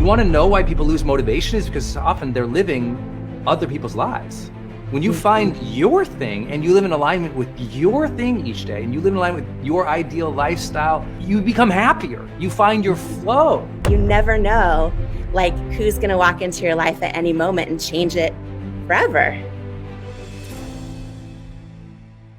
You want to know why people lose motivation is because often they're living other people's lives. When you find your thing and you live in alignment with your thing each day and you live in alignment with your ideal lifestyle, you become happier. You find your flow. You never know like who's going to walk into your life at any moment and change it forever.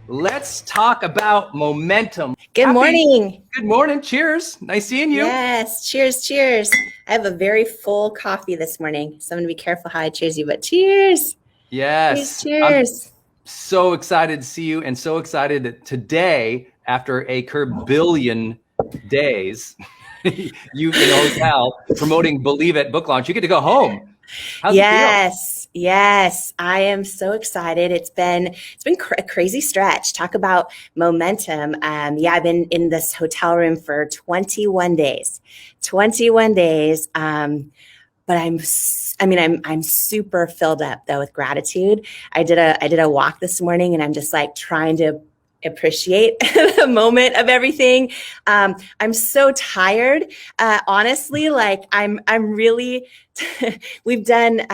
Let's talk about momentum. Good morning. Good morning. Cheers. Nice seeing you. Yes. Cheers. Cheers. I have a very full coffee this morning, so I'm going to be careful how I cheers you, but cheers. Yes. Cheers. I'm so excited to see you and so excited that today, after a billion days, you in a hotel promoting Believe It book launch, you get to go home. How's it feel? Yes. I am so excited. It's been a crazy stretch. Talk about momentum. I've been in this hotel room for 21 days. But I'm super filled up though with gratitude. I did a walk this morning and I'm just like trying to appreciate the moment of everything. I'm so tired. Honestly, like I'm really, we've done,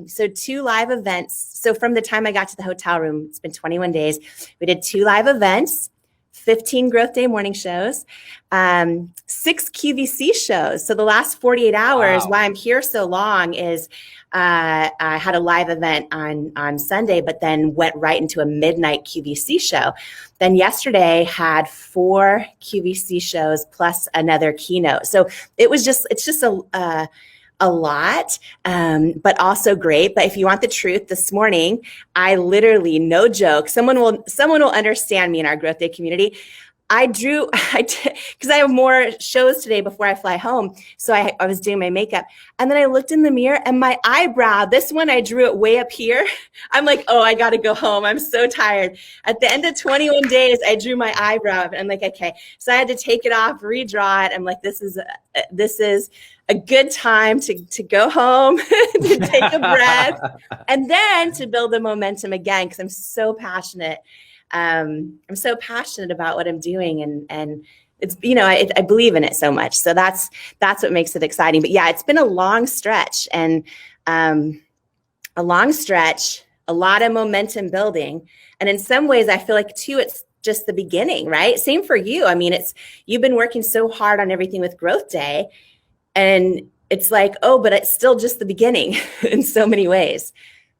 2 live events. So from the time I got to the hotel room, it's been 21 days. We did 2 live events, 15 Growth Day morning shows, 6 QVC shows. So the last 48 hours, Wow. why I'm here so long is I had a live event on Sunday, but then went right into a midnight QVC show. Then yesterday had 4 QVC shows plus another keynote. So it's just a lot, but also great. But if you want the truth, this morning, I literally, no joke, someone will understand me in our Growth Day community. Because I have more shows today before I fly home. So I was doing my makeup and then I looked in the mirror and my eyebrow, this one, I drew it way up here. I'm like, oh, I got to go home. I'm so tired. At the end of 21 days, I drew my eyebrow and I'm like, okay. So I had to take it off, redraw it. I'm like, this is a good time to go home, to take a breath, and then to build the momentum again, because I'm so passionate. I'm so passionate about what I'm doing, and it's, I believe in it so much. So that's what makes it exciting. But yeah, it's been a long stretch, and a lot of momentum building. And in some ways, I feel like too, it's just the beginning, right? Same for you. I mean, you've been working so hard on everything with Growth Day. And it's like, oh, but it's still just the beginning in so many ways.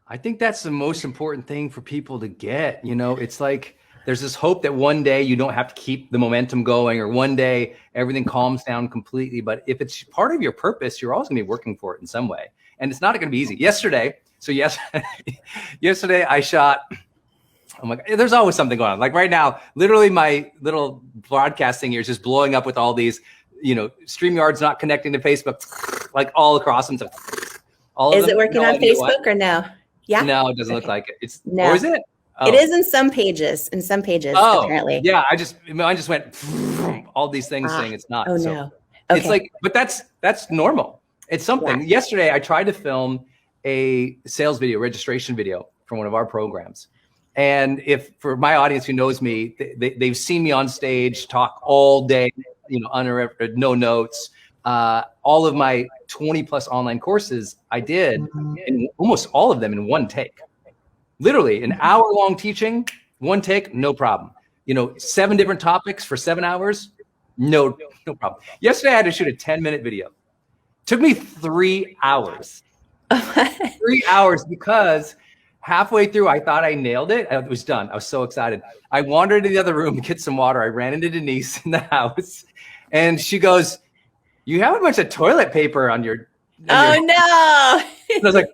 I think that's the most important thing for people to get. It's like there's this hope that one day you don't have to keep the momentum going, or one day everything calms down completely. But if it's part of your purpose, you're always going to be working for it in some way. And it's not going to be easy. Yesterday I shot. Oh my God, there's always something going on. Like right now, literally my little broadcasting here is just blowing up with all these, StreamYard's not connecting to Facebook, like all across them. Is it working on Facebook or no? Yeah. No, it doesn't look like it. No. Or is it? Oh. It is in some pages. Apparently. Yeah. I just went all these things saying it's not. Oh so no. Okay. It's like, but that's normal. It's something. Yeah. Yesterday, I tried to film a sales video, registration video for one of our programs. And if for my audience who knows me, they've seen me on stage talk all day, uninterrupted, no notes. All of my 20 plus online courses I did, and almost all of them in one take. Literally an hour-long teaching, one take, no problem. 7 different topics for 7 hours, no problem. Yesterday I had to shoot a 10-minute video. Took me 3 hours. 3 hours because halfway through I thought I nailed it. It was done. I was so excited. I wandered into the other room to get some water. I ran into Denise in the house and she goes, "You have a bunch of toilet paper on your." Oh no! And I was like,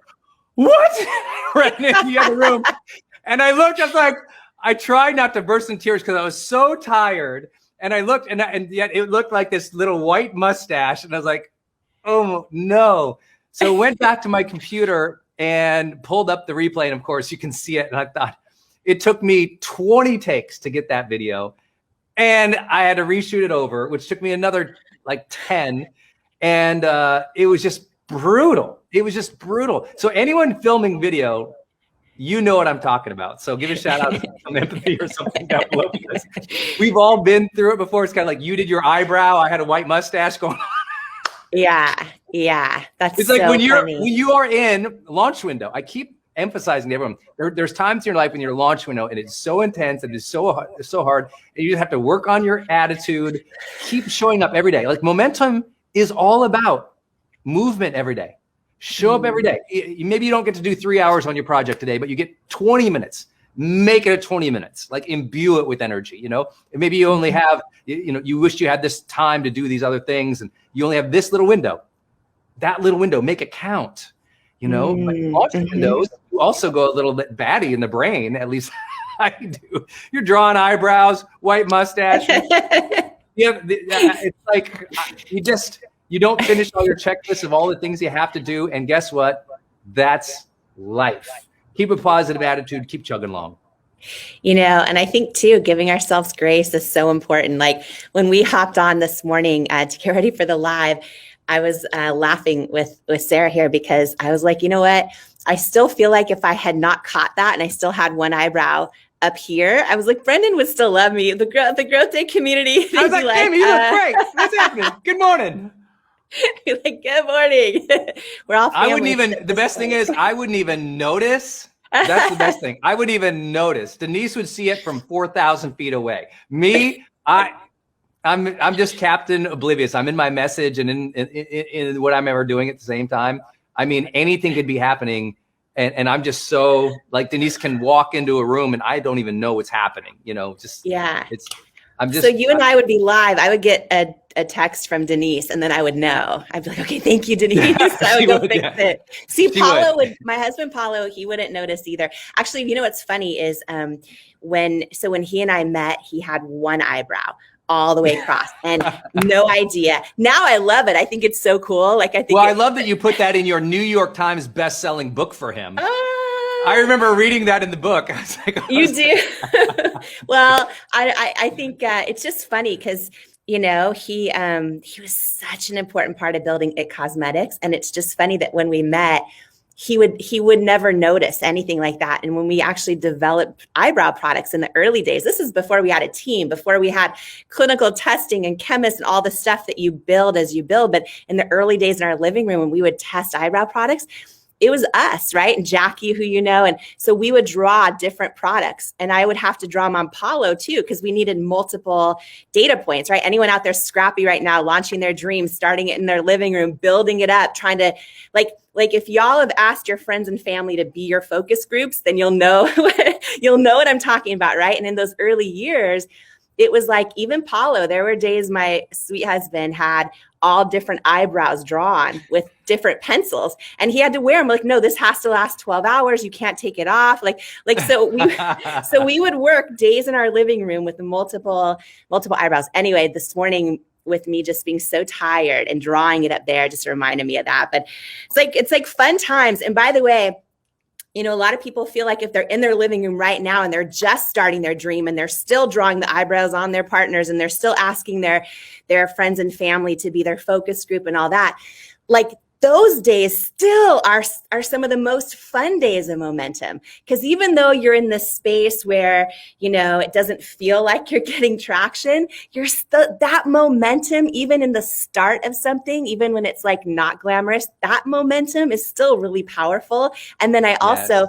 "What?" Ran into the other room, and I looked. I was like, I tried not to burst in tears because I was so tired. And I looked, and yet it looked like this little white mustache, and I was like, "Oh no!" So went back to my computer and pulled up the replay, and of course you can see it. And I thought it took me 20 takes to get that video, and I had to reshoot it over, which took me another like 10. And it was just brutal. So anyone filming video, you know what I'm talking about. So give a shout out to some empathy or something down below, because we've all been through it before. It's kind of like you did your eyebrow. I had a white mustache going on. Yeah. That's It's like so when funny. you are in launch window. I keep emphasizing to everyone, there's times in your life when you're launch window and it's so intense and it's so hard, and you just have to work on your attitude, keep showing up every day. Like momentum is all about movement every day. Show up every day. Maybe you don't get to do 3 hours on your project today, but you get 20 minutes. Make it a 20 minutes, like imbue it with energy, you know? And maybe you only have, you wish you had this time to do these other things and you only have this little window. That little window, make it count, But launch windows, you also go a little bit batty in the brain, at least I do. You're drawing eyebrows, white mustache. It's like you don't finish all your checklists of all the things you have to do. And guess what? That's life. Keep a positive attitude, keep chugging along. And I think too, giving ourselves grace is so important. Like when we hopped on this morning to get ready for the live, I was laughing with Sarah here because I was like, you know what? I still feel like if I had not caught that and I still had one eyebrow up here, I was like, Brendon would still love me. The Growth Day community. I was like, Amy, you look great. What's happening? Good morning. Like, good morning. We're all family. The best thing is I wouldn't even notice. That's the best thing. I wouldn't even notice. Denise would see it from 4,000 feet away. Me, I'm just Captain Oblivious. I'm in my message and in what I'm ever doing at the same time. I mean, anything could be happening. And I'm just so like Denise can walk into a room and I don't even know what's happening. So you and I would be live. I would get a text from Denise and then I would know. I'd be like, okay, thank you, Denise. I would go fix it. See, Paulo my husband, Paulo, he wouldn't notice either. Actually, what's funny is when he and I met, he had one eyebrow all the way across and no idea. Now I love it. I think it's so cool. I love that you put that in your New York Times best-selling book for him. I remember reading that in the book. I was like, you do? Well, I think it's just funny because, he was such an important part of building It Cosmetics. And it's just funny that when we met, he would never notice anything like that. And when we actually developed eyebrow products in the early days, this is before we had a team, before we had clinical testing and chemists and all the stuff that you build as you build. But in the early days in our living room, when we would test eyebrow products, it was us, right? And Jackie, who and so we would draw different products and I would have to draw them on Paulo too, because we needed multiple data points, right? Anyone out there scrappy right now, launching their dreams, starting it in their living room, building it up, trying to like if y'all have asked your friends and family to be your focus groups, then you'll know what I'm talking about, right? And in those early years, it was like even Paulo, there were days my sweet husband had all different eyebrows drawn with different pencils and he had to wear them. Like, no, this has to last 12 hours. You can't take it off. So we would work days in our living room with multiple eyebrows. Anyway, this morning with me just being so tired and drawing it up there just reminded me of that. But it's like fun times. And by the way, a lot of people feel like if they're in their living room right now and they're just starting their dream and they're still drawing the eyebrows on their partners and they're still asking their friends and family to be their focus group and all that, like those days still are some of the most fun days of momentum. Because even though you're in this space where, it doesn't feel like you're getting traction, you're still that momentum, even in the start of something, even when it's like not glamorous, that momentum is still really powerful. And then I also,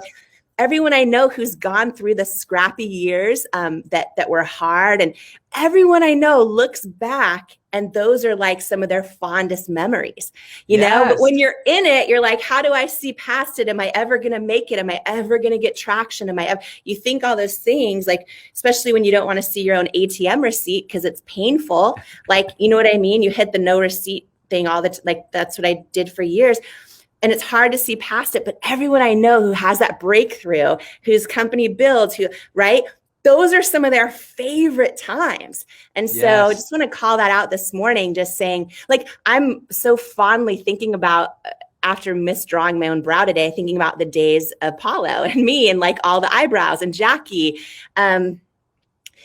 everyone I know who's gone through the scrappy years that were hard, and everyone I know looks back and those are like some of their fondest memories, know, but when you're in it, you're like, how do I see past it? Am I ever going to make it? Am I ever going to get traction? You think all those things, like, especially when you don't want to see your own ATM receipt because it's painful. Like, you know what I mean? You hit the no receipt thing that's what I did for years. And it's hard to see past it, but everyone I know who has that breakthrough, whose company builds, right? Those are some of their favorite times. And so I just want to call that out this morning, just saying, like, I'm so fondly thinking about after misdrawing my own brow today, thinking about the days of Paulo and me and like all the eyebrows and Jackie,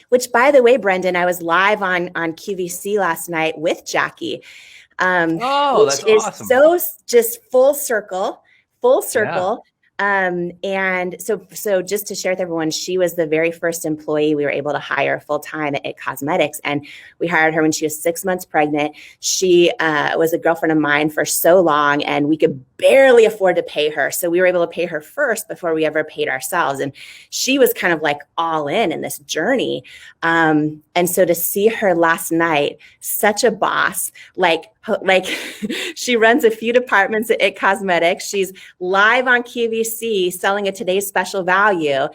which by the way, Brendon, I was live on QVC last night with Jackie. Which that's is awesome. So just full circle. And so just to share with everyone, she was the very first employee we were able to hire full time at It Cosmetics. And we hired her when she was 6 months pregnant. She was a girlfriend of mine for so long, and we could barely afford to pay her. So we were able to pay her first before we ever paid ourselves. And she was kind of like all in this journey. And so to see her last night, such a boss, like she runs a few departments at It Cosmetics. She's live on QVC selling a today's special value,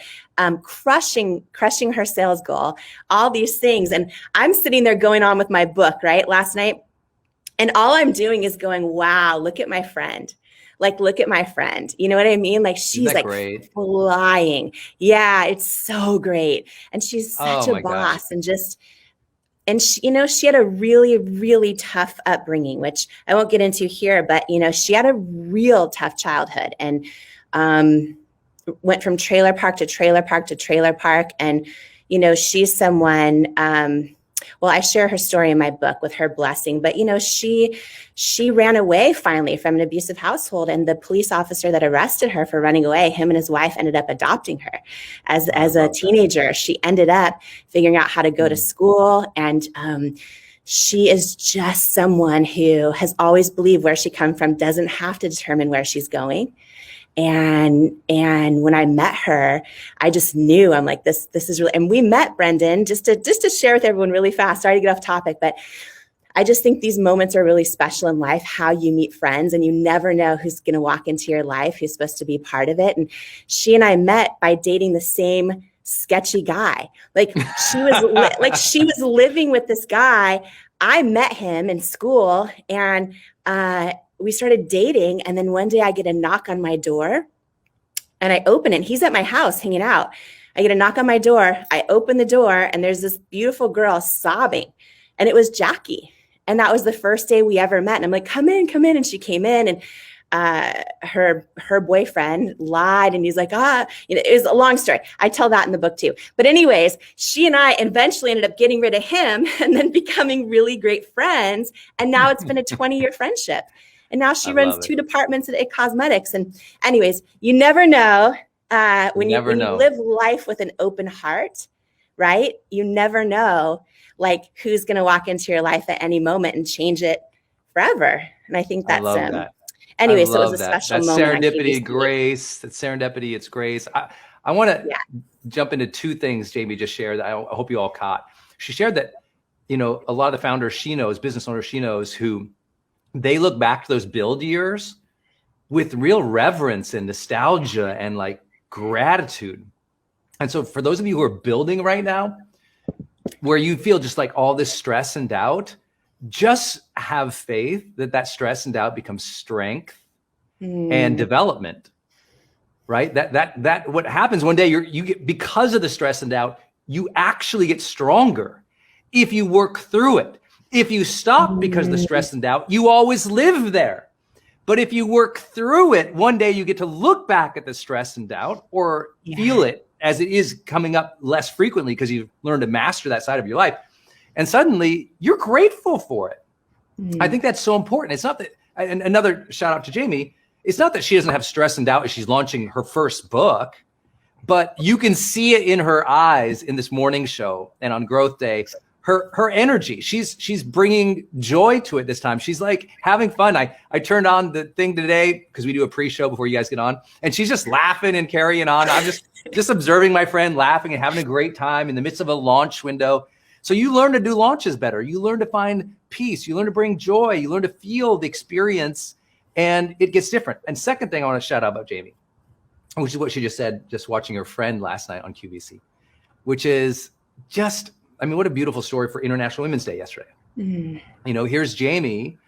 crushing her sales goal, all these things. And I'm sitting there going on with my book, right, last night. And all I'm doing is going, wow, look at my friend. Like, look at my friend. You know what I mean? Like, she's like great? Flying. Yeah, it's so great. And she's such a boss. Gosh. And she, she had a really, really tough upbringing, which I won't get into here, but, she had a real tough childhood and went from trailer park to trailer park to trailer park. And, she's someone, well, I share her story in my book with her blessing, but, she ran away finally from an abusive household, and the police officer that arrested her for running away, him and his wife ended up adopting her as a teenager. She ended up figuring out how to go to school, and she is just someone who has always believed where she comes from doesn't have to determine where she's going. And when I met her, I just knew, I'm like, this is really, and we met Brendon just to share with everyone really fast. Sorry to get off topic, but I just think these moments are really special in life, how you meet friends, and you never know who's going to walk into your life, who's supposed to be part of it. And she and I met by dating the same sketchy guy. Like she was living with this guy. I met him in school, and we started dating. And then one day I get a knock on my door, and I open it. And he's at my house hanging out. I get a knock on my door. I open the door, and there's this beautiful girl sobbing, and it was Jackie. And that was the first day we ever met. And I'm like, come in. And she came in, and her boyfriend lied, and he's like, it was a long story. I tell that in the book too. But anyways, she and I eventually ended up getting rid of him and then becoming really great friends. And now it's been a 20-year friendship. And now she runs 2 departments at It Cosmetics. And anyways, you never know when you live life with an open heart, right? You never know like who's going to walk into your life at any moment and change it forever. And I think that's anyway, so it was a special moment. Serendipity, grace. That's serendipity. It's grace. I want to jump into 2 things Jamie just shared that I hope you all caught. She shared that, a lot of the founders she knows, business owners she knows, who they look back to those build years with real reverence and nostalgia and like gratitude. And so for those of you who are building right now, where you feel just like all this stress and doubt, just have faith that stress and doubt becomes strength and development, right? That what happens one day, you get, because of the stress and doubt, you actually get stronger if you work through it. If you stop because of the stress and doubt, you always live there. But if you work through it, one day you get to look back at the stress and doubt or feel it as it is coming up less frequently because you've learned to master that side of your life. And suddenly you're grateful for it. I think that's so important. It's not that, and another shout out to Jamie, it's not that she doesn't have stress and doubt as she's launching her first book, but you can see it in her eyes in this morning show and on growth day. Her energy, she's bringing joy to it this time. She's like having fun. I turned on the thing today because we do a pre-show before you guys get on, and she's just laughing and carrying on. I'm just observing my friend laughing and having a great time in the midst of a launch window. So you learn to do launches better. You learn to find peace. You learn to bring joy. You learn to feel the experience, and it gets different. And second thing I want to shout out about Jamie, which is what she just said, just watching her friend last night on QVC, which is just, what a beautiful story for International Women's Day yesterday. Here's Jamie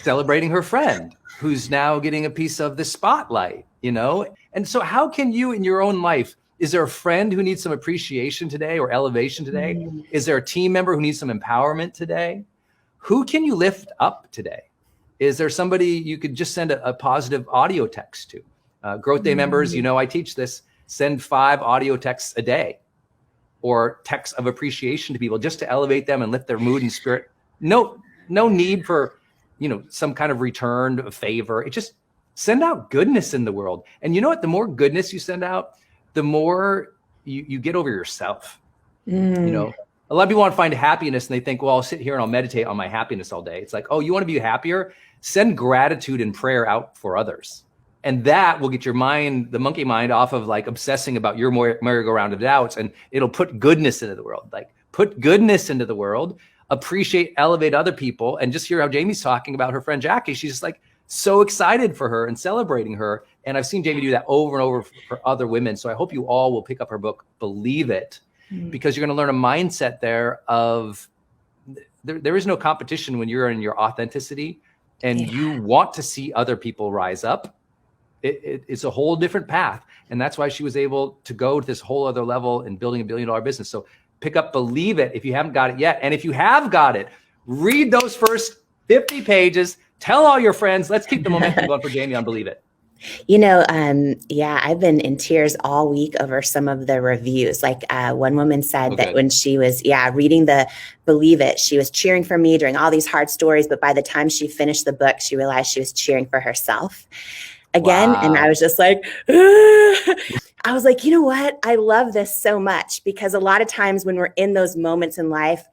celebrating her friend who's now getting a piece of the spotlight, And so how can you in your own life, is there a friend who needs some appreciation today or elevation today? Is there a team member who needs some empowerment today? Who can you lift up today? Is there somebody you could just send a positive audio text to? Growth Day members, I teach this, send 5 audio texts a day, or texts of appreciation to people just to elevate them and lift their mood and spirit. No need for, some kind of return, a favor. It just Send out goodness in the world. And you know what? The more goodness you send out, the more you get over yourself. You know, a lot of people want to find happiness and they think, well, I'll sit here and I'll meditate on my happiness all day. It's like, oh, you want to be happier? Send gratitude and prayer out for others. And that will get your mind, the monkey mind, off of like obsessing about your merry-go-round of doubts, and it'll put goodness into the world. Like, put goodness into the world, appreciate, elevate other people, and just hear how Jamie's talking about her friend Jackie. She's just like so excited for her and celebrating her. And I've seen Jamie do that over and over for other women. So I hope you all will pick up her book, Believe It, because you're going to learn a mindset there of there is no competition when you're in your authenticity and you want to see other people rise up. It's a whole different path. And that's why she was able to go to this whole other level in building $1 billion business. So pick up Believe It if you haven't got it yet. And if you have got it, read those first 50 pages, tell all your friends. Let's keep the momentum going for Jamie on Believe It. You know, I've been in tears all week over some of the reviews. Like one woman said that when she was, reading the Believe It, she was cheering for me during all these hard stories. But by the time she finished the book, she realized she was cheering for herself again. Wow. And I was just like, I was like, you know what? I love this so much, because a lot of times when we're in those moments in life,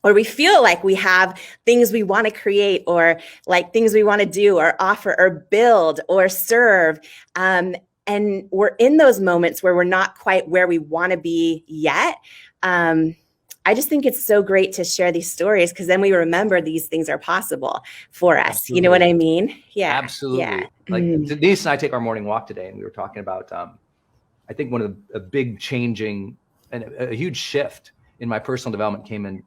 or we feel like we have things we want to create, or like things we want to do or offer or build or serve. And we're in those moments where we're not quite where we want to be yet. I just think it's so great to share these stories, because then we remember these things are possible for us. Absolutely. You know what I mean? Yeah. Absolutely. Yeah. Like Denise and I take our morning walk today, and we were talking about, I think one of the big changing and a huge shift in my personal development came in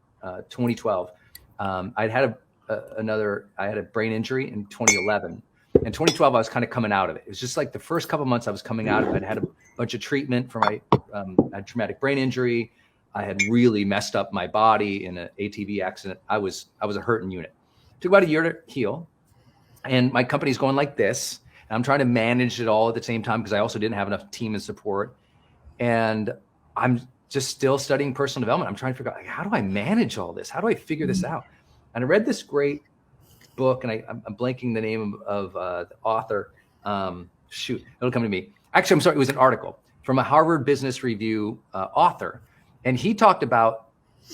2012. I had a brain injury in 2011. In 2012, I was kind of coming out of it. It was just like the first couple of months I was coming out of it. I'd had a bunch of treatment for my I had traumatic brain injury. I had really messed up my body in an ATV accident. I was a hurting unit. It took about a year to heal. And my company's going like this. And I'm trying to manage it all at the same time, because I also didn't have enough team and support. And I'm just still studying personal development. I'm trying to figure out, like, how do I manage all this? How do I figure this out? And I read this great book, and I'm blanking the name of the author. It'll come to me. Actually, I'm sorry. It was an article from a Harvard Business Review author. And he talked about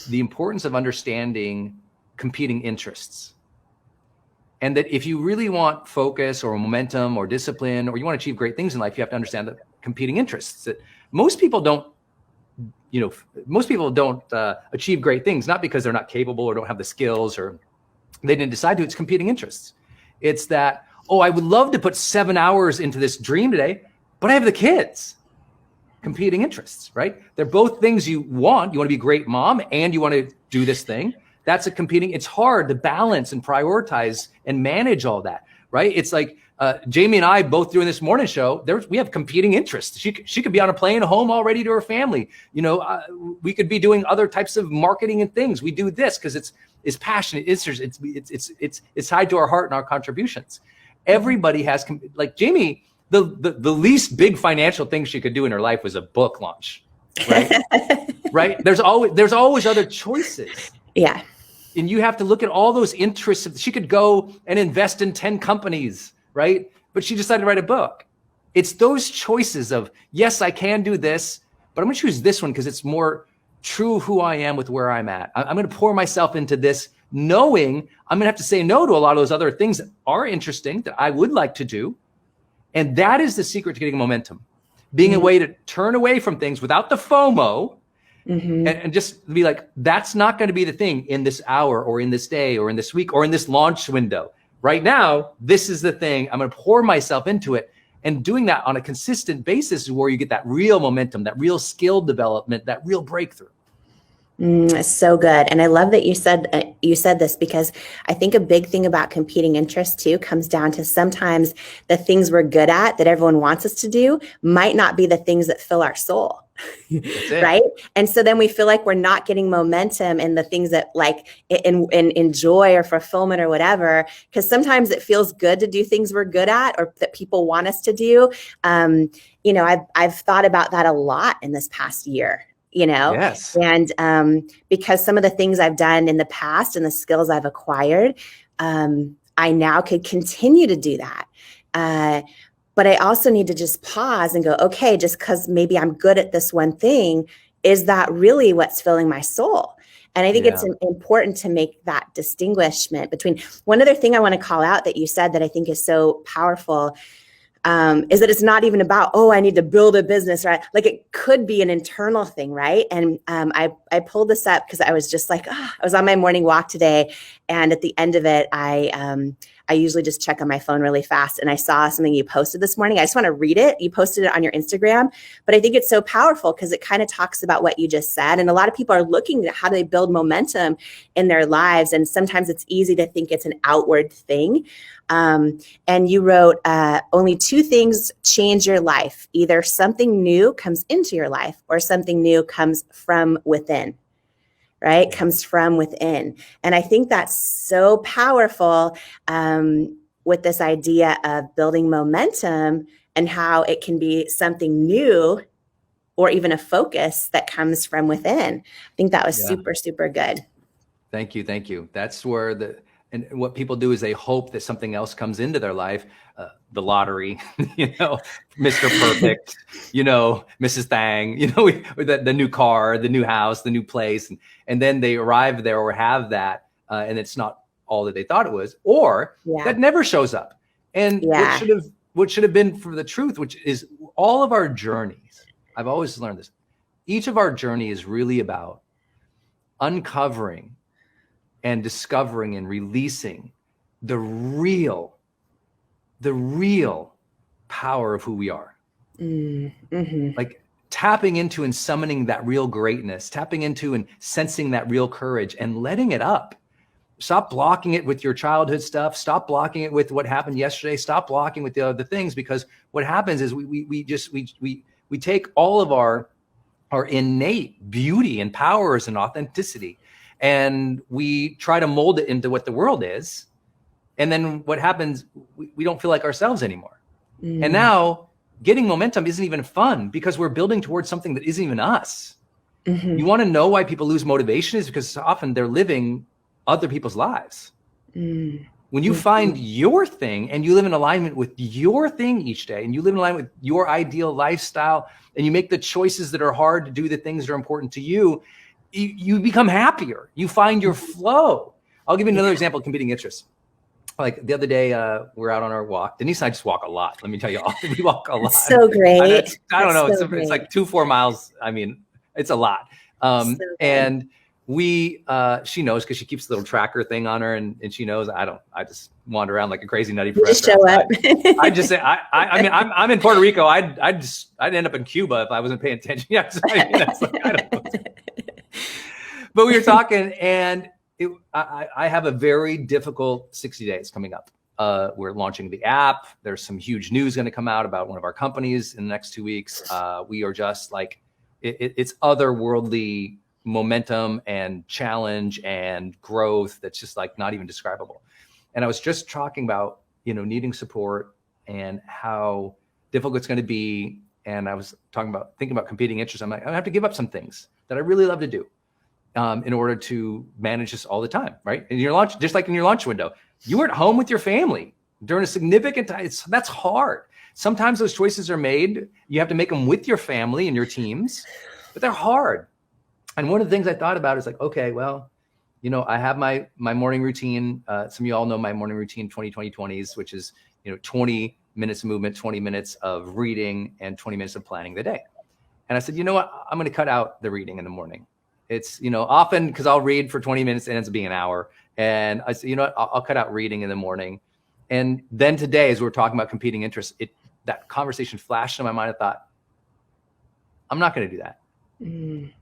the importance of understanding competing interests. And that if you really want focus or momentum or discipline, or you want to achieve great things in life, you have to understand the competing interests. That most people don't achieve great things, not because they're not capable or don't have the skills or they didn't decide to. It's competing interests. It's that, oh, I would love to put 7 hours into this dream today, but I have the kids. Competing interests, right? They're both things you want. You want to be a great mom and you want to do this thing. That's a competing. It's hard to balance and prioritize and manage all that, right? It's like Jamie and I both doing this morning show. We have competing interests. She could be on a plane home already to her family. You know, we could be doing other types of marketing and things. We do this because it's passionate. It's tied to our heart and our contributions. Everybody has, like Jamie. The least big financial thing she could do in her life was a book launch, right? Right? There's always other choices. Yeah. And you have to look at all those interests. She could go and invest in 10 companies, right? But she decided to write a book. It's those choices of, yes, I can do this, but I'm going to choose this one because it's more true who I am with where I'm at. I'm going to pour myself into this, knowing I'm going to have to say no to a lot of those other things that are interesting that I would like to do. And that is the secret to getting momentum, being a way to turn away from things without the FOMO and just be like, that's not going to be the thing in this hour or in this day or in this week or in this launch window. Right now, this is the thing. I'm going to pour myself into it. And doing that on a consistent basis is where you get that real momentum, that real skill development, that real breakthrough. So good. And I love that you said this, because I think a big thing about competing interests too comes down to sometimes the things we're good at that everyone wants us to do might not be the things that fill our soul. Right. And so then we feel like we're not getting momentum in the things that like in joy or fulfillment or whatever, because sometimes it feels good to do things we're good at or that people want us to do. You know, I've thought about that a lot in this past year. You know, yes. And because some of the things I've done in the past and the skills I've acquired, I now could continue to do that. But I also need to just pause and go, okay, just because maybe I'm good at this one thing, is that really what's filling my soul? And I think it's important to make that distinguishment between. One other thing I want to call out that you said that I think is so powerful is that it's not even about, oh, I need to build a business, right? Like it could be an internal thing, right? And I pulled this up because I was just like, I was on my morning walk today, and at the end of it, I usually just check on my phone really fast, and I saw something you posted this morning. I just want to read it. You posted it on your Instagram, but I think it's so powerful because it kind of talks about what you just said. And a lot of people are looking at how do they build momentum in their lives, and sometimes it's easy to think it's an outward thing. And you wrote, only two things change your life. Either something new comes into your life or something new comes from within, right? Comes from within. And I think that's so powerful with this idea of building momentum and how it can be something new or even a focus that comes from within. I think that was super, super good. Thank you. Thank you. That's where and what people do is they hope that something else comes into their life, the lottery, Mr. Perfect, Mrs. Thang, the new car, the new house, the new place. And then they arrive there or have that, and it's not all that they thought it was, or that never shows up. And what should have been for the truth, which is all of our journeys. I've always learned this. Each of our journey is really about uncovering and discovering and releasing the real power of who we are. Mm-hmm. Like tapping into and summoning that real greatness, tapping into and sensing that real courage and letting it up. Stop blocking it with your childhood stuff. Stop blocking it with what happened yesterday. Stop blocking with the other things, because what happens is we take all of our innate beauty and powers and authenticity, and we try to mold it into what the world is. And then what happens, we don't feel like ourselves anymore. Mm. And now getting momentum isn't even fun because we're building towards something that isn't even us. Mm-hmm. You want to know why people lose motivation is because often they're living other people's lives. Mm. When you find your thing and you live in alignment with your thing each day, and you live in alignment with your ideal lifestyle, and you make the choices that are hard to do the things that are important to you, you become happier. You find your flow. I'll give you another example of competing interests. Like the other day, we're out on our walk. Denise and I just walk a lot. Let me tell you all. We walk a lot. So great. I don't know. It's like 2-4 miles. I mean, it's a lot. And she knows because she keeps a little tracker thing on her, and she knows I just wander around like a crazy nutty professor. Just show up. I just say, I mean, I'm in Puerto Rico. I'd end up in Cuba if I wasn't paying attention. Yeah, that's like, I don't know. But we were talking, and I have a very difficult 60 days coming up. We're launching the app. There's some huge news going to come out about one of our companies in the next 2 weeks. We are just like, it's otherworldly momentum and challenge and growth that's just like not even describable. And I was just talking about, needing support and how difficult it's going to be. And I was thinking about competing interests. I'm like, I have to give up some things that I really love to do. In order to manage this all the time, right? In your lunch, just like in your lunch window, you were at home with your family during a significant time. That's hard. Sometimes those choices are made. You have to make them with your family and your teams, but they're hard. And one of the things I thought about is like, okay, well, I have my morning routine. Some of you all know my morning routine, 20-20-20s, which is 20 minutes of movement, 20 minutes of reading, and 20 minutes of planning the day. And I said, you know what? I'm going to cut out the reading in the morning. It's, often because I'll read for 20 minutes and it ends up being an hour. And I said, I'll cut out reading in the morning. And then today, as we were talking about competing interests, that conversation flashed in my mind. I thought, I'm not going to do that. Mm.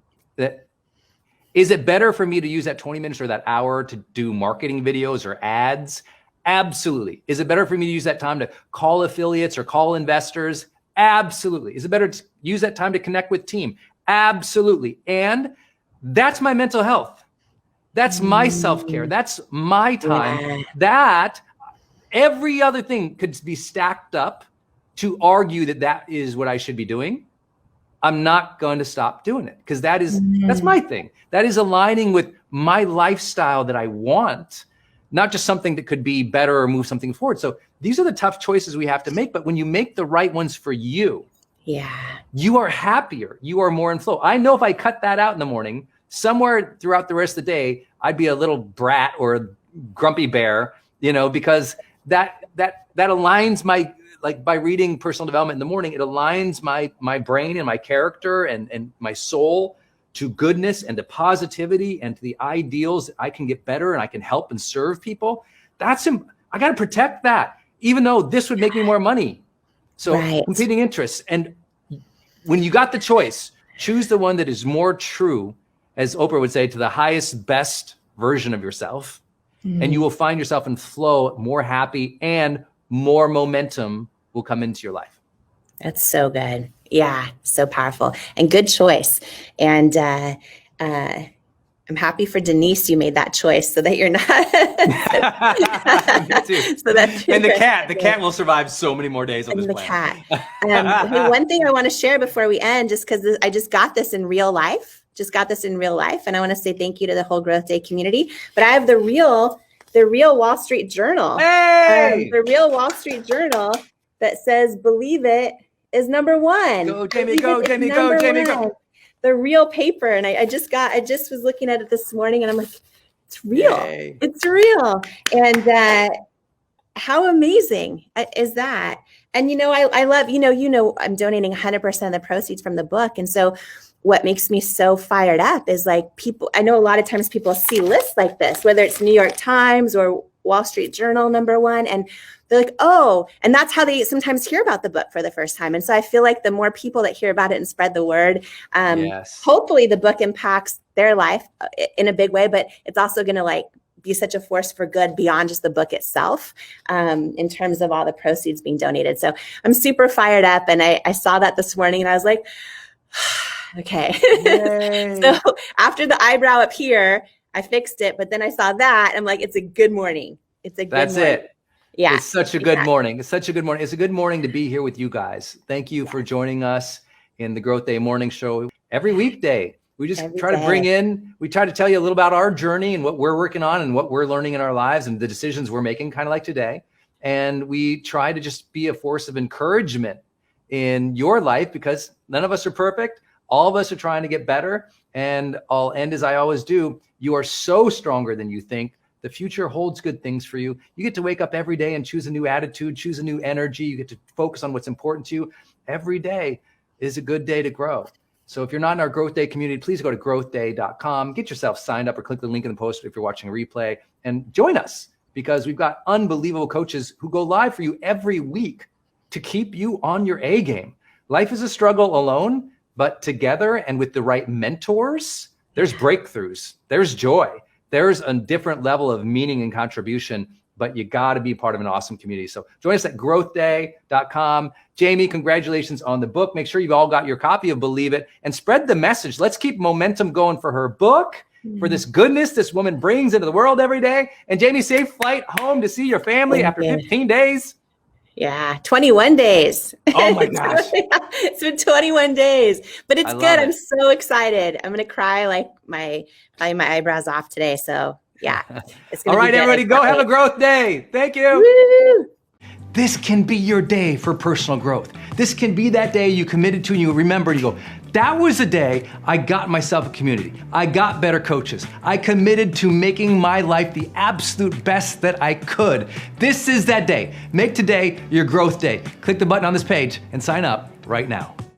Is it better for me to use that 20 minutes or that hour to do marketing videos or ads? Absolutely. Is it better for me to use that time to call affiliates or call investors? Absolutely. Is it better to use that time to connect with team? Absolutely. And that's my mental health. That's my self-care. That's my time. Yeah. That every other thing could be stacked up to argue that is what I should be doing. I'm not going to stop doing it because that's my thing. That is aligning with my lifestyle that I want, not just something that could be better or move something forward. So These are the tough choices we have to make. But when you make the right ones for you, you are happier. You are more in flow. I know if I cut that out in the morning, somewhere throughout the rest of the day, I'd be a little brat or a grumpy bear, because that aligns my, like by reading personal development in the morning, it aligns my brain and my character and my soul to goodness and to positivity and to the ideals that I can get better and I can help and serve people. I got to protect that, even though this would make me more money. So competing interests. And when you got the choice, choose the one that is more true, as Oprah would say, to the highest, best version of yourself. And you will find yourself in flow, more happy, and more momentum will come into your life. That's so good. Yeah, so powerful and good choice. And I'm happy for Denise you made that choice so that you're not. Me too. And the cat will survive so many more days on this planet. Hey, one thing I want to share before we end, just because I just got this in real life. And I want to say thank you to the whole Growth Day community. But I have the real Wall Street Journal. Hey! The real Wall Street Journal that says, "Believe it" is number one. Go, Jamie, go, Jamie, go, Jamie, go. The real paper. And I just was looking at it this morning and I'm like, it's real. Yay. It's real. And how amazing is that? And, I love, I'm donating 100% of the proceeds from the book. And so what makes me so fired up is like I know a lot of times people see lists like this, whether it's New York Times or Wall Street Journal #1, and they're like, oh, and that's how they sometimes hear about the book for the first time. And so I feel like the more people that hear about it and spread the word, hopefully the book impacts their life in a big way, but it's also going to be such a force for good beyond just the book itself, in terms of all the proceeds being donated. So I'm super fired up, and I saw that this morning and I was like, okay. So after the eyebrow up here, I fixed it, but then I saw that. I'm like, it's a good morning. That's it. Yeah. It's such a good morning. It's such a good morning. It's a good morning to be here with you guys. Thank you for joining us in the Growth Day Morning Show every weekday. We just try to tell you a little about our journey and what we're working on and what we're learning in our lives and the decisions we're making, kind of like today. And we try to just be a force of encouragement in your life, because none of us are perfect. All of us are trying to get better. And I'll end as I always do. You are so stronger than you think. The future holds good things for you. You get to wake up every day and choose a new attitude, choose a new energy. You get to focus on what's important to you. Every day is a good day to grow. So if you're not in our Growth Day community, please go to growthday.com, get yourself signed up, or click the link in the post if you're watching a replay, and join us, because we've got unbelievable coaches who go live for you every week to keep you on your A game. Life is a struggle alone, but together and with the right mentors, there's breakthroughs, there's joy, there's a different level of meaning and contribution, but you got to be part of an awesome community. So join us at growthday.com. Jamie, congratulations on the book. Make sure you've all got your copy of Believe It and spread the message. Let's keep momentum going for her book, for this goodness this woman brings into the world every day. And Jamie, safe flight home to see your family after 15 days. Yeah, 21 days. Oh my gosh. It's been 21 days, but it's good. I'm so excited. I'm going to cry like my eyebrows off today. So yeah. It's gonna All right, everybody, go have a growth day. Thank you. Woo! This can be your day for personal growth. This can be that day you committed to and you remember and you go, that was the day I got myself a community. I got better coaches. I committed to making my life the absolute best that I could. This is that day. Make today your growth day. Click the button on this page and sign up right now.